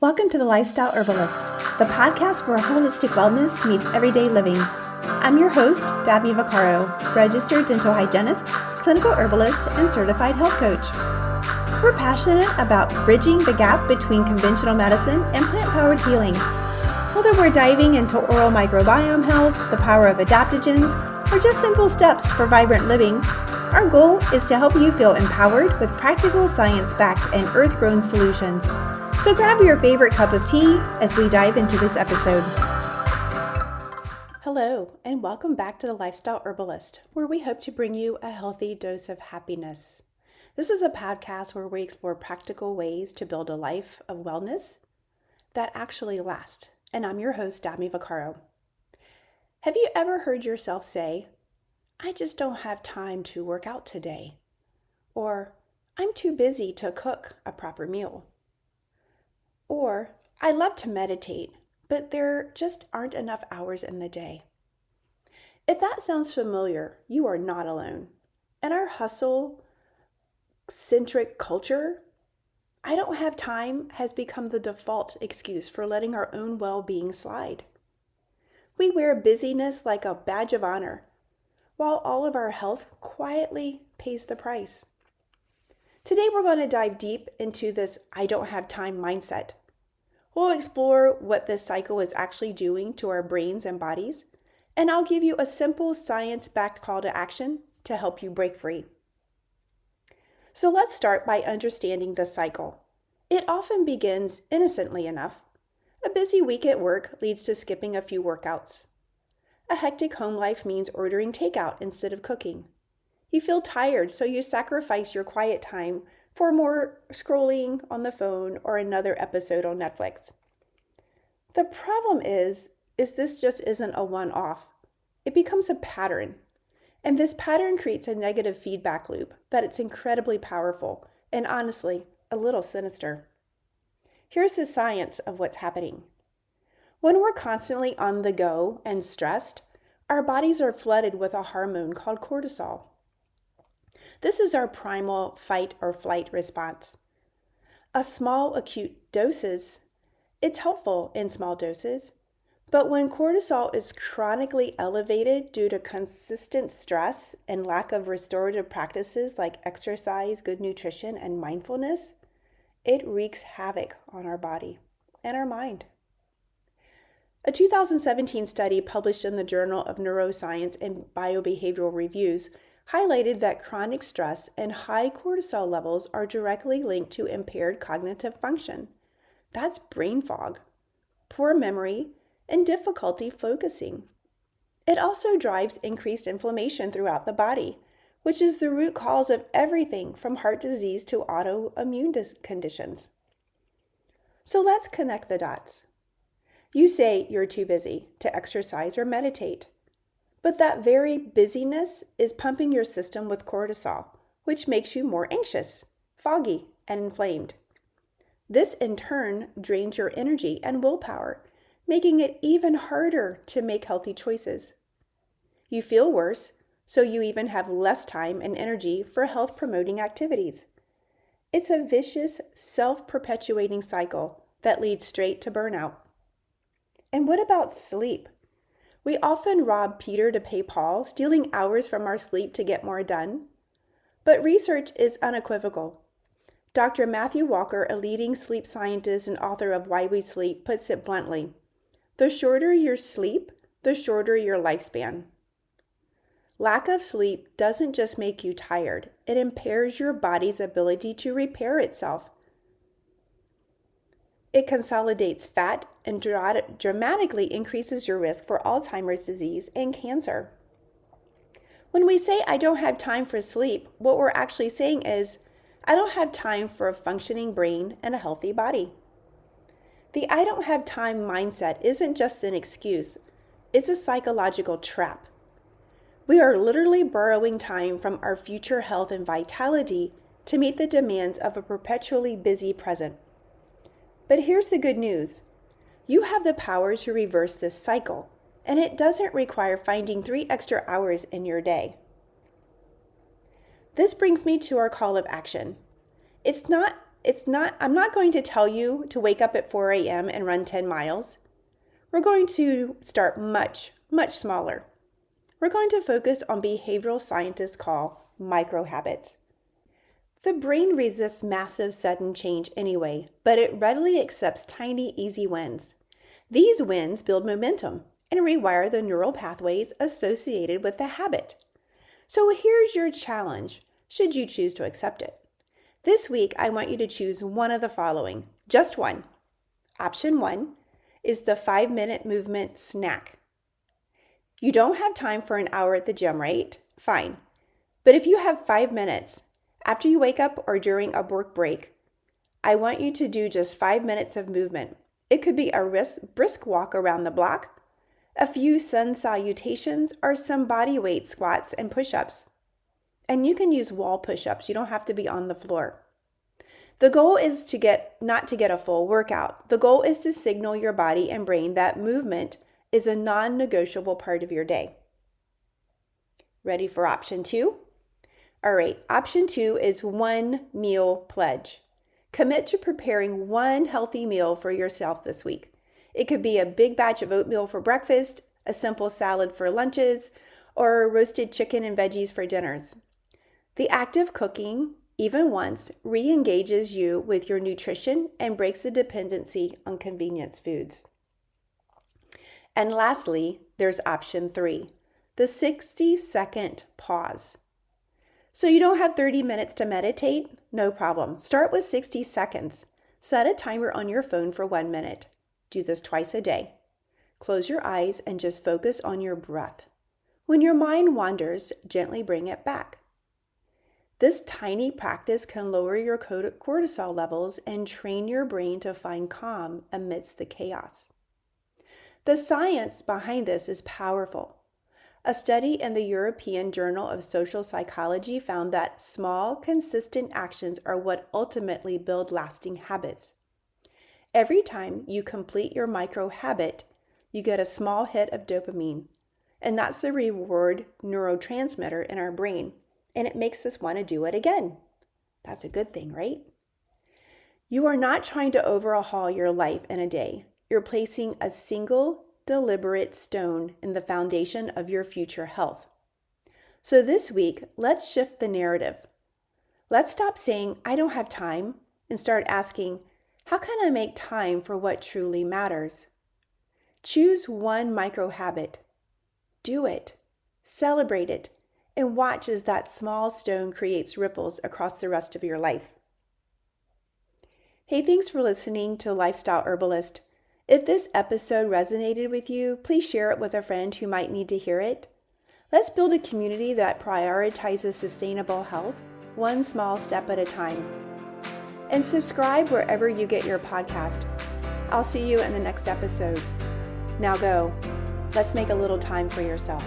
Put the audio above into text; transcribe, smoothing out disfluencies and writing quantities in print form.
Welcome to the Lifestyle Herbalist, the podcast where holistic wellness meets everyday living. I'm your host, Dabby Vaccaro, registered dental hygienist, clinical herbalist, and certified health coach. We're passionate about bridging the gap between conventional medicine and plant-powered healing. Whether we're diving into oral microbiome health, the power of adaptogens, or just simple steps for vibrant living, our goal is to help you feel empowered with practical science-backed and earth-grown solutions. So grab your favorite cup of tea as we dive into this episode. Hello, and welcome back to the Lifestyle Herbalist, where we hope to bring you a healthy dose of happiness. This is a podcast where we explore practical ways to build a life of wellness that actually lasts. And I'm your host, Dabby Vaccaro. Have you ever heard yourself say, I just don't have time to work out today? Or, I'm too busy to cook a proper meal? Or, I love to meditate, but there just aren't enough hours in the day. If that sounds familiar, you are not alone. In our hustle-centric culture, I don't have time has become the default excuse for letting our own well-being slide. We wear busyness like a badge of honor, while all of our health quietly pays the price. Today we're going to dive deep into this I don't have time mindset. We'll explore what this cycle is actually doing to our brains and bodies, and I'll give you a simple science-backed call to action to help you break free. So let's start by understanding the cycle. It often begins innocently enough. A busy week at work leads to skipping a few workouts. A hectic home life means ordering takeout instead of cooking. You feel tired, so you sacrifice your quiet time for more scrolling on the phone or another episode on Netflix. The problem is this just isn't a one-off. It becomes a pattern. And this pattern creates a negative feedback loop that it's incredibly powerful and honestly, a little sinister. Here's the science of what's happening. When we're constantly on the go and stressed, our bodies are flooded with a hormone called cortisol. This is our primal fight or flight response. A small acute doses, it's helpful in small doses, but when cortisol is chronically elevated due to consistent stress and lack of restorative practices like exercise, good nutrition, and mindfulness, it wreaks havoc on our body and our mind. A 2017 study published in the Journal of Neuroscience and Biobehavioral Reviews highlighted that chronic stress and high cortisol levels are directly linked to impaired cognitive function. That's brain fog, poor memory, and difficulty focusing. It also drives increased inflammation throughout the body, which is the root cause of everything from heart disease to autoimmune conditions. So let's connect the dots. You say you're too busy to exercise or meditate. But that very busyness is pumping your system with cortisol, which makes you more anxious, foggy, and inflamed. This in turn drains your energy and willpower, making it even harder to make healthy choices. You feel worse, so you even have less time and energy for health-promoting activities. It's a vicious, self-perpetuating cycle that leads straight to burnout. And what about sleep? We often rob Peter to pay Paul, stealing hours from our sleep to get more done. But research is unequivocal. Dr. Matthew Walker, a leading sleep scientist and author of Why We Sleep, puts it bluntly. The shorter your sleep, the shorter your lifespan. Lack of sleep doesn't just make you tired, it impairs your body's ability to repair itself. It consolidates fat and dramatically increases your risk for Alzheimer's disease and cancer. When we say, I don't have time for sleep, what we're actually saying is, I don't have time for a functioning brain and a healthy body. The I don't have time mindset isn't just an excuse, it's a psychological trap. We are literally borrowing time from our future health and vitality to meet the demands of a perpetually busy present. But here's the good news. You have the power to reverse this cycle, and it doesn't require finding 3 extra hours in your day. This brings me to our call of action. It's not I'm not going to tell you to wake up at 4 a.m. and run 10 miles. We're going to start much, much smaller. We're going to focus on behavioral scientists call micro habits. The brain resists massive sudden change anyway, but it readily accepts tiny, easy wins. These wins build momentum and rewire the neural pathways associated with the habit. So here's your challenge, should you choose to accept it. This week, I want you to choose one of the following, just one. Option 1 is the 5-minute movement snack. You don't have time for an hour at the gym, right? Fine. But if you have 5 minutes after you wake up or during a work break, I want you to do just 5 minutes of movement. It could be a brisk walk around the block, a few sun salutations, or some body weight squats and push-ups. And you can use wall push-ups. You don't have to be on the floor. The goal is not to get a full workout. The goal is to signal your body and brain that movement is a non-negotiable part of your day. Ready for option 2? All right, option 2 is 1 meal pledge. Commit to preparing one healthy meal for yourself this week. It could be a big batch of oatmeal for breakfast, a simple salad for lunches, or roasted chicken and veggies for dinners. The act of cooking, even once, re-engages you with your nutrition and breaks the dependency on convenience foods. And lastly, there's option 3, the 60-second pause. So you don't have 30 minutes to meditate? No problem. Start with 60 seconds. Set a timer on your phone for 1 minute. Do this twice a day. Close your eyes and just focus on your breath. When your mind wanders, gently bring it back. This tiny practice can lower your cortisol levels and train your brain to find calm amidst the chaos. The science behind this is powerful. A study in the European Journal of Social Psychology found that small, consistent actions are what ultimately build lasting habits. Every time you complete your micro habit, you get a small hit of dopamine, and that's the reward neurotransmitter in our brain. And it makes us want to do it again. That's a good thing, right? You are not trying to overhaul your life in a day. You're placing a single, deliberate stone in the foundation of your future health. So this week, let's shift the narrative. Let's stop saying, I don't have time, and start asking, how can I make time for what truly matters? Choose one micro habit. Do it. Celebrate it. And watch as that small stone creates ripples across the rest of your life. Hey, thanks for listening to Lifestyle Herbalist. If this episode resonated with you, please share it with a friend who might need to hear it. Let's build a community that prioritizes sustainable health, one small step at a time. And subscribe wherever you get your podcast. I'll see you in the next episode. Now go. Let's make a little time for yourself.